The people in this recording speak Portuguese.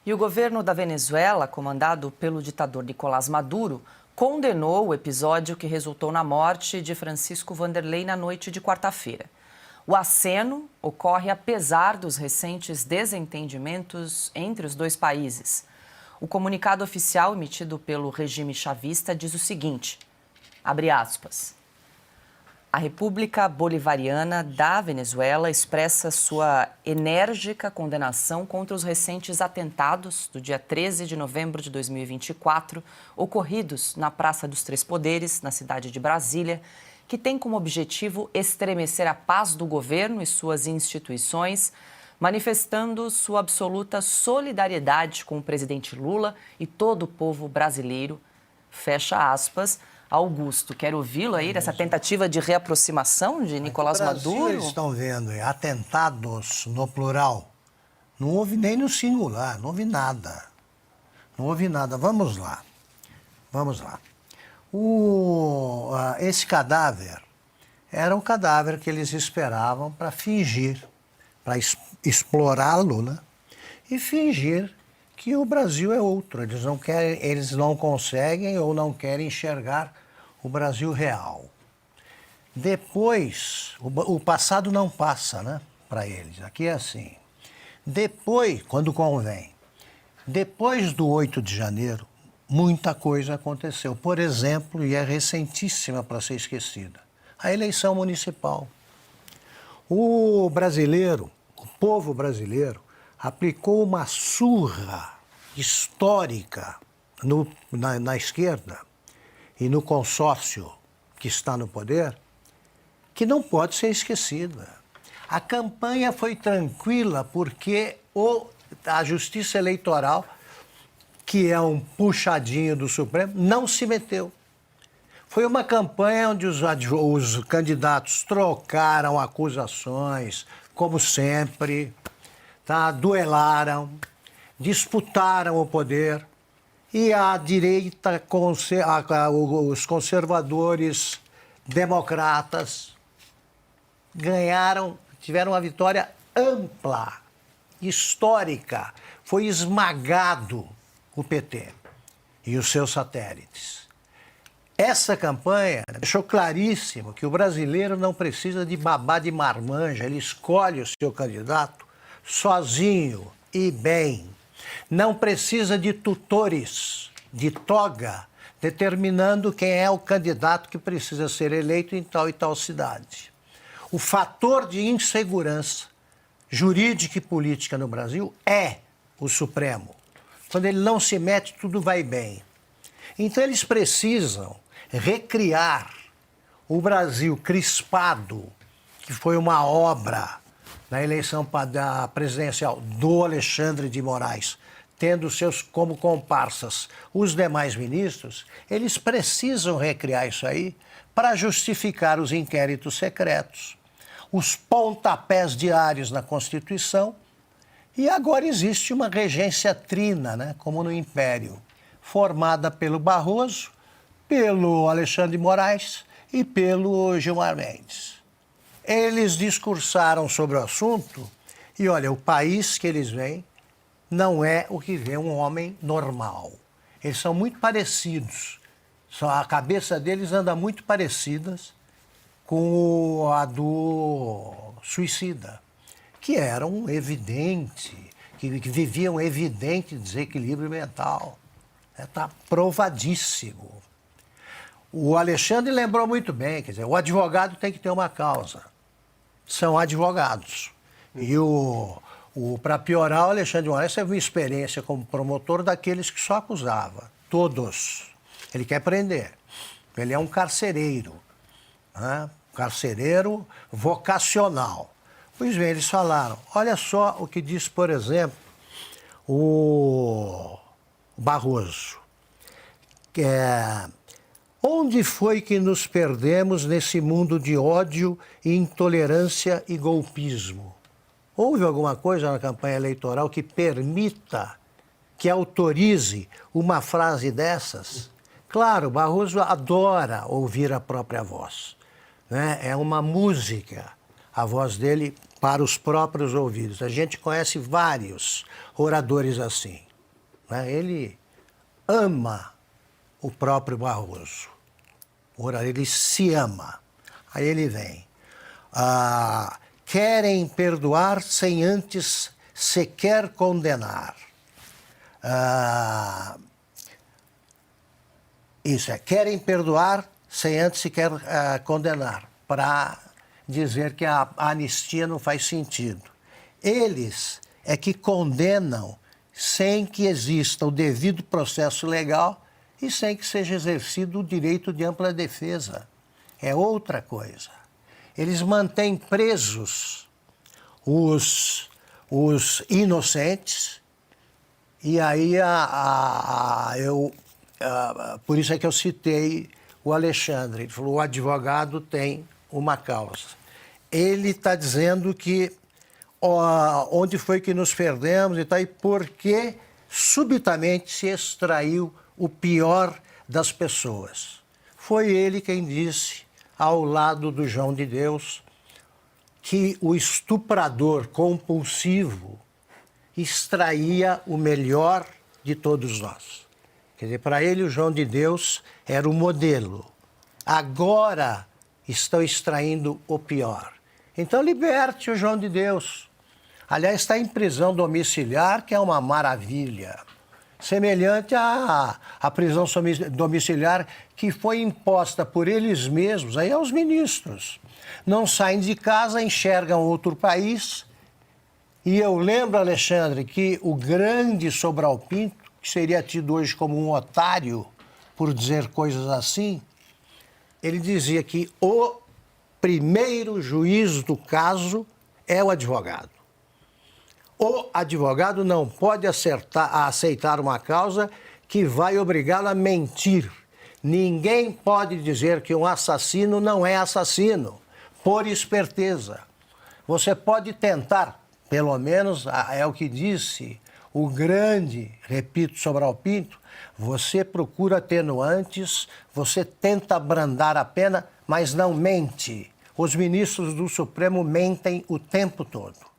E o governo da Venezuela, comandado pelo ditador Nicolás Maduro, condenou o episódio que resultou na morte de Francisco Vanderlei na noite de quarta-feira. O aceno ocorre apesar dos recentes desentendimentos entre os dois países. O comunicado oficial emitido pelo regime chavista diz o seguinte, abre aspas, a República Bolivariana da Venezuela expressa sua enérgica condenação contra os recentes atentados do dia 13 de novembro de 2024, ocorridos na Praça dos Três Poderes, na cidade de Brasília, que tem como objetivo estremecer a paz do governo e suas instituições, manifestando sua absoluta solidariedade com o presidente Lula e todo o povo brasileiro, fecha aspas. Augusto, quero ouvi-lo aí, dessa tentativa de reaproximação de Nicolás Maduro? Eles estão vendo atentados no plural. Não houve nem no singular, não houve nada. Não houve nada. Vamos lá. Esse cadáver era o cadáver que eles esperavam para fingir, para explorá-lo, né? E fingir que o Brasil é outro. Eles não conseguem ou não querem enxergar o Brasil real. Depois, o passado não passa, né, para eles. Aqui é assim. Depois, quando convém, depois do 8 de janeiro, muita coisa aconteceu. Por exemplo, e é recentíssima para ser esquecida, a eleição municipal. O povo brasileiro, aplicou uma surra histórica na esquerda e no consórcio que está no poder, que não pode ser esquecida. A campanha foi tranquila porque a Justiça Eleitoral, que é um puxadinho do Supremo, não se meteu. Foi uma campanha onde os candidatos trocaram acusações, como sempre, tá? Duelaram, disputaram o poder. E a direita, os conservadores democratas tiveram uma vitória ampla, histórica. Foi esmagado o PT e os seus satélites. Essa campanha deixou claríssimo que o brasileiro não precisa de babá de marmanja, ele escolhe o seu candidato sozinho e bem. Não precisa de tutores, de toga, determinando quem é o candidato que precisa ser eleito em tal e tal cidade. O fator de insegurança jurídica e política no Brasil é o Supremo. Quando ele não se mete, tudo vai bem. Então eles precisam recriar o Brasil crispado, que foi uma obra na eleição presidencial do Alexandre de Moraes, tendo seus como comparsas os demais ministros, eles precisam recriar isso aí para justificar os inquéritos secretos, os pontapés diários na Constituição, e agora existe uma regência trina, né, como no Império, formada pelo Barroso, pelo Alexandre de Moraes e pelo Gilmar Mendes. Eles discursaram sobre o assunto e, olha, o país que eles vêm não é o que vê um homem normal. Eles são muito parecidos. A cabeça deles anda muito parecidas com a do suicida, que eram evidente, que viviam evidente desequilíbrio mental. Está provadíssimo. O Alexandre lembrou muito bem, quer dizer, o advogado tem que ter uma causa. São advogados. E para piorar, o Alexandre de Moraes teve uma experiência como promotor daqueles que só acusava. Todos. Ele quer prender. Ele é um carcereiro. Né? Carcereiro vocacional. Pois bem, eles falaram, olha só o que diz, por exemplo, o Barroso. Onde foi que nos perdemos nesse mundo de ódio, intolerância e golpismo? Houve alguma coisa na campanha eleitoral que permita, que autorize uma frase dessas? Claro, Barroso adora ouvir a própria voz, né? É uma música, a voz dele para os próprios ouvidos. A gente conhece vários oradores assim. né? Ele ama o próprio Barroso. Ora, ele se ama. Aí ele vem. Querem perdoar sem antes sequer condenar. Querem perdoar sem antes sequer condenar, para dizer que a anistia não faz sentido. Eles é que condenam sem que exista o devido processo legal e sem que seja exercido o direito de ampla defesa. É outra coisa. Eles mantêm presos os inocentes, e aí por isso é que eu citei o Alexandre. Ele falou: o advogado tem uma causa. Ele está dizendo que onde foi que nos perdemos e tal, e por que subitamente se extraiu o pior das pessoas. Foi ele quem disse, ao lado do João de Deus, que o estuprador compulsivo extraía o melhor de todos nós. Quer dizer, para ele o João de Deus era o modelo. Agora estão extraindo o pior. Então liberte o João de Deus. Aliás, está em prisão domiciliar, que é uma maravilha. Semelhante à prisão domiciliar que foi imposta por eles mesmos aí aos ministros. Não saem de casa, enxergam outro país. E eu lembro, Alexandre, que o grande Sobral Pinto, que seria tido hoje como um otário por dizer coisas assim, ele dizia que o primeiro juiz do caso é o advogado. O advogado não pode aceitar uma causa que vai obrigá-lo a mentir. Ninguém pode dizer que um assassino não é assassino, por esperteza. Você pode tentar, pelo menos é o que disse o grande, repito, Sobral Pinto, você procura atenuantes, você tenta abrandar a pena, mas não mente. Os ministros do Supremo mentem o tempo todo.